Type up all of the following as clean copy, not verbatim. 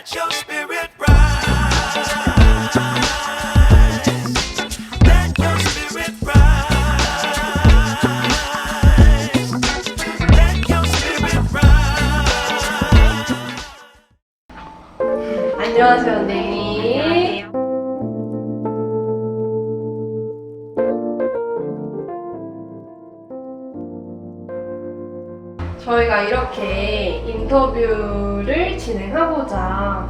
Let your spirit rise. Let your spirit rise. Let your spirit rise. 안녕하세요, 선생님. 저희가 이렇게 인터뷰를 진행하고자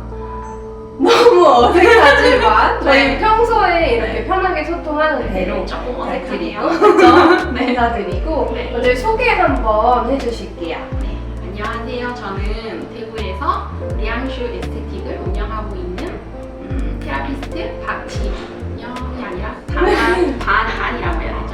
너무 어색하지만 저희 평소에 이렇게 편하게 소통하는 대로 조금 부탁드리고 어색하네요. 네. 인사드리고 네. 먼저 소개 한번 해주실게요. 네, 안녕하세요. 저는 대구에서 리앙슈 에스테틱을 운영하고 있는 테라피스트 박지영이 아니라 반이라고 해야 되죠?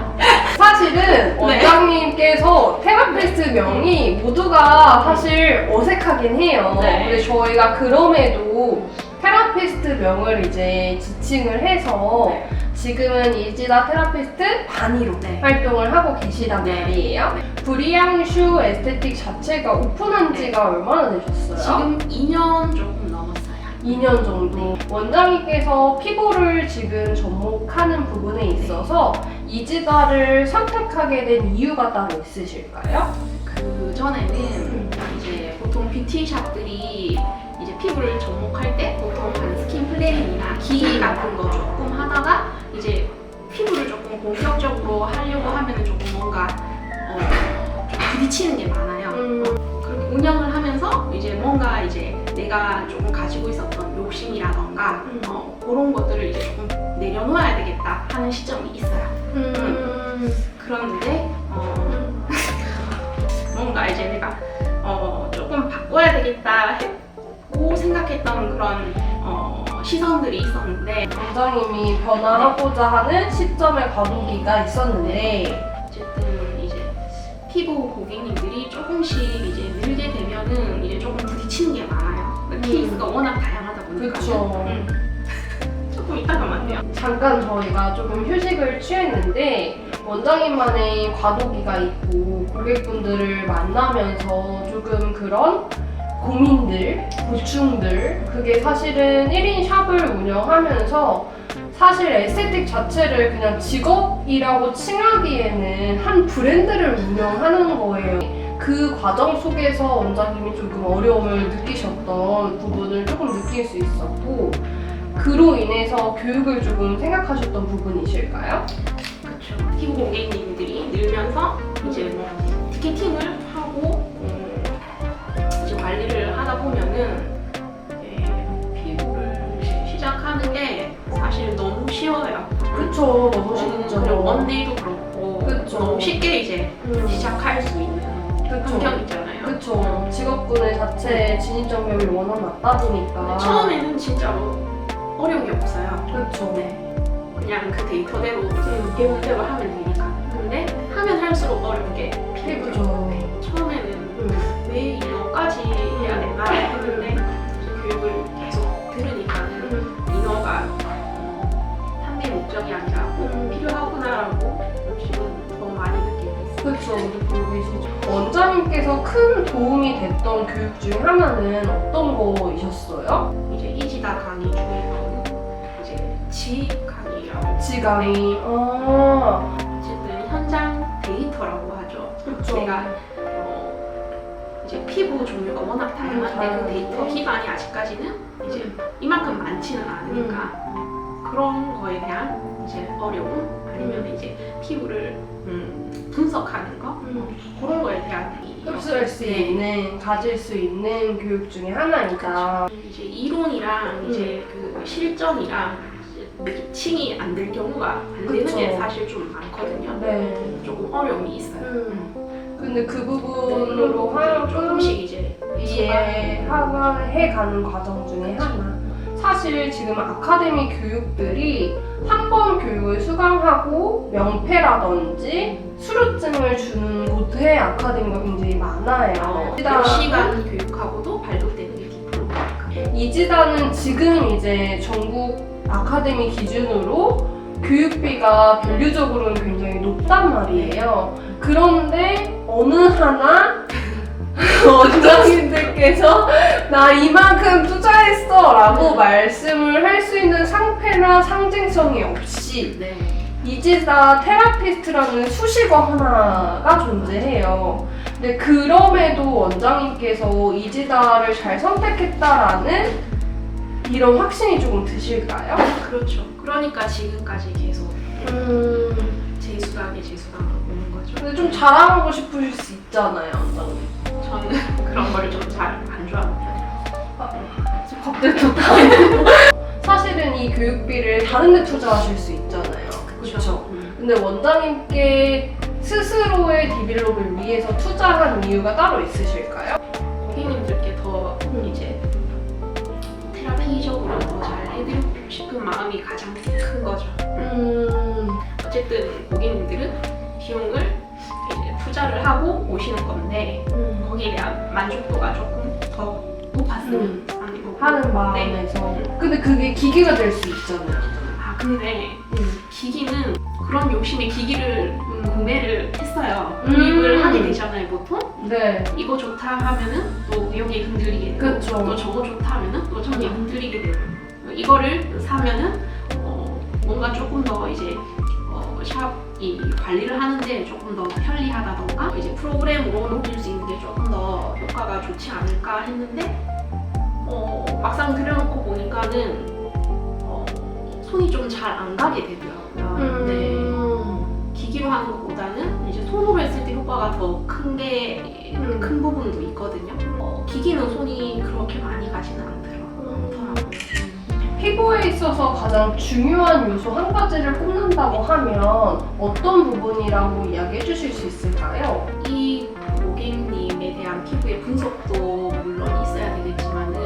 사실은 원장님께서 테라피스트 명이 모두가 사실 어색하긴 해요. 네. 근데 저희가 그럼에도 테라피스트 명을 이제 지칭을 해서 네. 지금은 이지다 테라피스트 반이로 네. 활동을 하고 계시단 네. 말이에요. 네. 브리앙슈 에스테틱 자체가 오픈한 지가 얼마나 되셨어요? 지금 2년 조금 넘었어요. 2년 정도. 원장님께서 피부를 지금 접목하는 부분에 있어서 이지다를 선택하게 된 이유가 따로 있으실까요? 그 전에는 이제 보통 뷰티샵들이 이제 피부를 접목할 때 보통 한 스킨 플레링이나 기 같은 거 조금 하다가 이제 피부를 조금 본격적으로 하려고 하면은 조금 뭔가 좀 부딪히는 게 많아요. 그렇게 운영을 하면서 이제 뭔가 이제 내가 조금 가지고 있었던 욕심이라던가 그런 것들을 이제 조금 내려놓아야 되겠다 하는 시점이 있어요. 그런데 뭔가 이제 내가 조금 바꿔야 되겠다 했고 생각했던 그런 시선들이 있었는데 원장님이 변화하고자 하는 시점의 과도기가 있었는데 어쨌든 이제 피부 고객님들이 조금씩 이제 늘게 되면은 이제 조금 부딪히는 게 많아요. 케이스가 워낙 다양하다 보니까. 그쵸. 조금 이따가면 안 돼요. 잠깐 저희가 조금 휴식을 취했는데 원장님만의 과도기가 있고 고객분들을 만나면서 조금 그런 고민들, 고충들 그게 사실은 1인 샵을 운영하면서 사실 에스테틱 자체를 그냥 직업이라고 칭하기에는 한 브랜드를 운영하는 거예요. 그 과정 속에서 원장님이 조금 어려움을 느끼셨던 부분을 조금 느낄 수 있었고 그로 인해서 교육을 조금 생각하셨던 부분이실까요? 그렇죠. 피부 고객님들이 늘면서 이제 뭐 티켓팅을 하고 이제 관리를 하다 보면은 피부를 시작하는 게 사실 너무 쉬워요. 그쵸, 너무 쉽죠. 그리고 원데이도 그렇고 그쵸. 너무 쉽게 이제 시작할 수 있는 환경 있잖아요. 그쵸. 직업군의 자체의 진입장벽이 워낙 낮다 보니까. 처음에는 진짜로 어려운 게 없어요. 그쵸. 네. 그냥 그 데이터대로 배운대로 하면 되니까. 근데 하면 할수록 어려운 게 피부죠. 피부죠. 처음에는 왜 이거까지 해야 되나 했는데 이제 교육을 계속 들으니까는 이너가 판매 목적이 아니라 꼭 필요하구나라고 지금 더 많이 느끼고 있어요. 그쵸. 느끼고 계시죠. 원장님께서 큰 도움이 됐던 교육 중에 하나는 어떤 거이셨어요? 이제 이지다 강의 중에서는 이제 지 강의라고 지강이. 어쨌든 현장 데이터라고 하죠. 그쵸. 내가 이제 피부 종류가 워낙 다양한데 그 데이터 기반이 아직까지는 이제 이만큼 많지는 않으니까 그런 거에 대한 이제 어려움 아니면 이제 피부를 분석하는 거 그런 거에 대한 흡수할 수 있는, 가질 수 있는 교육 중에 하나이다. 이제 이론이랑 이제 그 실전이랑 매칭이 안 될 경우가 안 되는 그쵸. 게 사실 좀 많거든요. 네. 조금 어려움이 있어요. 근데 그 부분으로 하여금 조금씩 이제 이해해가는 과정 중에 하나. 사실 지금 아카데미 교육들이 한 번 교육을 수강하고 명패라든지 수료증을 주는 고대 아카데미가 굉장히 많아요. 몇 시간 교육하고도 발급되는 게 디플로마니까. 이지다는 지금 이제 전국 아카데미 기준으로 교육비가 밸류적으로는 굉장히 높단 말이에요. 그런데 어느 하나 원장님들께서 나 이만큼 투자했어 라고 말씀을 할 수 있는 상패나 상징성이 없이 네. 이지다 테라피스트라는 수식어 하나가 존재해요. 근데 그럼에도 원장님께서 이지다를 잘 선택했다라는 이런 확신이 조금 드실까요? 그렇죠. 그러니까 지금까지 계속 재수강에 오는 거죠. 근데 좀 자랑하고 싶으실 수 있잖아요, 원장님. 저는 그런 걸 좀 잘 안 좋아하는 편이라서. 갑자기 좋다. 사실은 이 교육비를 다른 데 투자하실 수 있잖아요. 그렇죠? 근데 원장님께 스스로의 디벨롭을 위해서 투자한 이유가 따로 있으실까요? 고객님들께 더 이제 테라피적으로 더 잘 해드리고 싶은 마음이 가장 큰 거죠. 어쨌든 고객님들은 비용을 이제 투자를 하고 오시는 건데 거기에 대한 만족도가 조금 더 높았으면 하는 마음에서. 근데 그게 기계가 될 수 있잖아요. 근데 기기는 그런 욕심에 기기를 구매를 했어요. 구입을 하게 되잖아요, 보통. 네. 이거 좋다 하면은 또 여기 흔들리게 되고 그쵸. 또 저거 좋다 하면은 또 저기 흔들리게 되고 이거를 사면은 뭔가 조금 더 이제 샵이 관리를 하는데 조금 더 편리하다던가 이제 프로그램으로 녹일 수 있는 게 조금 더 효과가 좋지 않을까 했는데 막상 들여놓고 보니까는 손이 좀 잘 안 가게 되더라고요. 네. 기기로 하는 것보다는 이제 손으로 했을 때 효과가 더 큰 부분도 있거든요. 기기는 손이 그렇게 많이 가지는 않더라고요. 피부에 있어서 가장 중요한 요소 한 가지를 꼽는다고 하면 어떤 부분이라고 이야기해 주실 수 있을까요? 이 고객님에 대한 피부의 분석도 물론 있어야 되겠지만은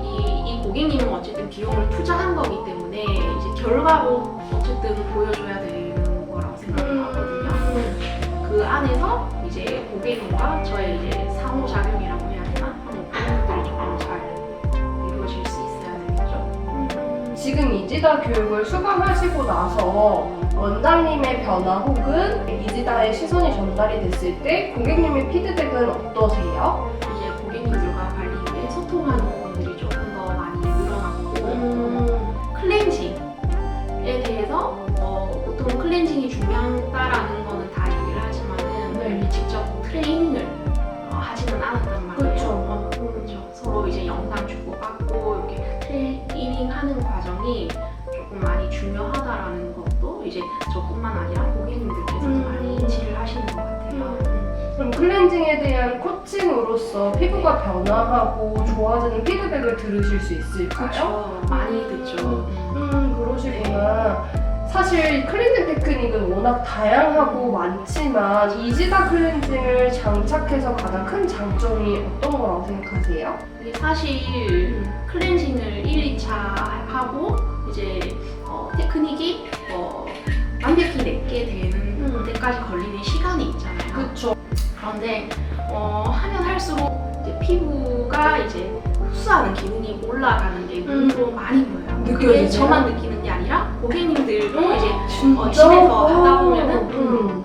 이 고객님은 어쨌든 비용을 투자한 거기 때문에 이제 결과로 어쨌든 보여줘야 되는 거라고 생각을 하거든요. 그 안에서 이제 고객님과 저의 이제 상호작용이라고 해야 되나? 그런 부분들이 조금 잘 이루어질 수 있어야 되겠죠. 지금 이지다 교육을 수강하시고 나서 원장님의 변화 혹은 이지다의 시선이 전달이 됐을 때 고객님의 피드백은 어떠세요? 이제 고객님들과 관리에 소통하는 부분들이 조금 더 많이 늘어났고 클렌징에 대해서 보통 클렌징이 중요하다라는 거는 다 얘기를 하지만은 네. 직접 트레이닝을 하지는 않았단 말이에요. 그쵸. 그렇죠. 서로 이제 영상 주고받고 이렇게 트레이닝 하는 과정이 조금 많이 중요하다라는 것도 이제 저뿐만 아니라 고객님들께서도 많이 인지를 하시는 것 같아요. 그럼 클렌징에 대한 코칭으로서 피부가 변화하고 좋아지는 피드백을 들으실 수 있을까요? 그렇죠. 많이 듣죠. 그러시구나. 사실 클렌징 테크닉은 워낙 다양하고 많지만 이지다 클렌징을 장착해서 가장 큰 장점이 어떤 거라고 생각하세요? 이게 사실 클렌징을 1, 2차 하고 이제 테크닉이 완벽히 내게 되는 데까지 걸리는 시간이 있잖아요. 그쵸. 그런데 하면 할수록 이제 피부가 이제 흡수하는 기능이 올라가는 게 눈으로 많이 보여요. 그게 느껴지세요? 저만 느끼는 게 아니라 고객님들도 이제 진짜? 집에서 하다 보면은 음.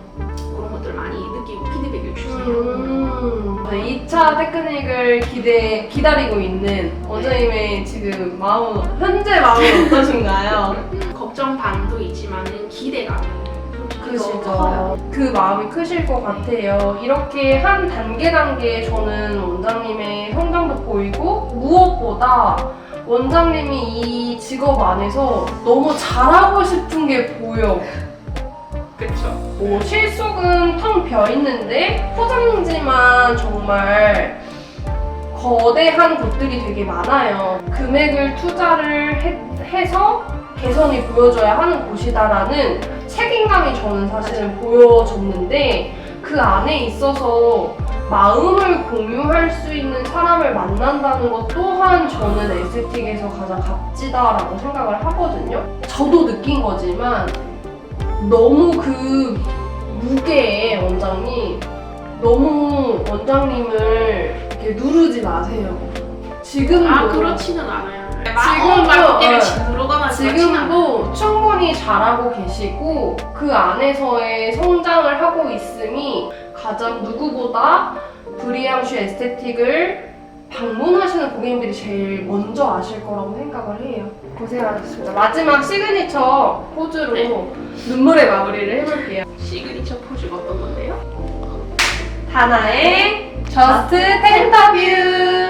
그런 것들 많이 느끼고 피드백을 주세요. 2차 테크닉을 기다리고 있는 원장님의 지금 마음, 현재 마음은 어떠신가요? 걱정 반도 있지만은 기대감이 솔직히 더 크시죠. 커요. 그 마음이 크실 것 같아요. 이렇게 한 단계 저는 원장님의 성장도 보이고 무엇보다 원장님이 이 직업 안에서 너무 잘하고 싶은 게 보여. 그쵸. 실속은 텅 비어 있는데 포장지만 정말 거대한 곳들이 되게 많아요. 금액을 투자를 해서 개선이 보여져야 하는 곳이다라는 책임감이 저는 사실은 보여졌는데 그 안에 있어서 마음을 공유할 수 있는 사람을 만난다는 것 또한 저는 에스테틱에서 가장 값지다라고 생각을 하거든요. 저도 느낀 거지만 너무 그 무게에 원장님 너무 원장님을 이렇게 누르지 마세요. 지금도 그렇지는 않아요. 지금도, 마음을 짓누르거나 그렇지는 않아요. 지금도 충분히 잘하고 계시고 그 안에서의 성장을 하고 있음이 가장 누구보다 브리앙슈 에스테틱을 방문하시는 고객님들이 제일 먼저 아실 거라고 생각을 해요. 고생하셨습니다. 마지막 시그니처 포즈로 네. 눈물의 마무리를 해볼게요. 시그니처 포즈가 어떤 건데요? 다나의 저스트 텐터뷰.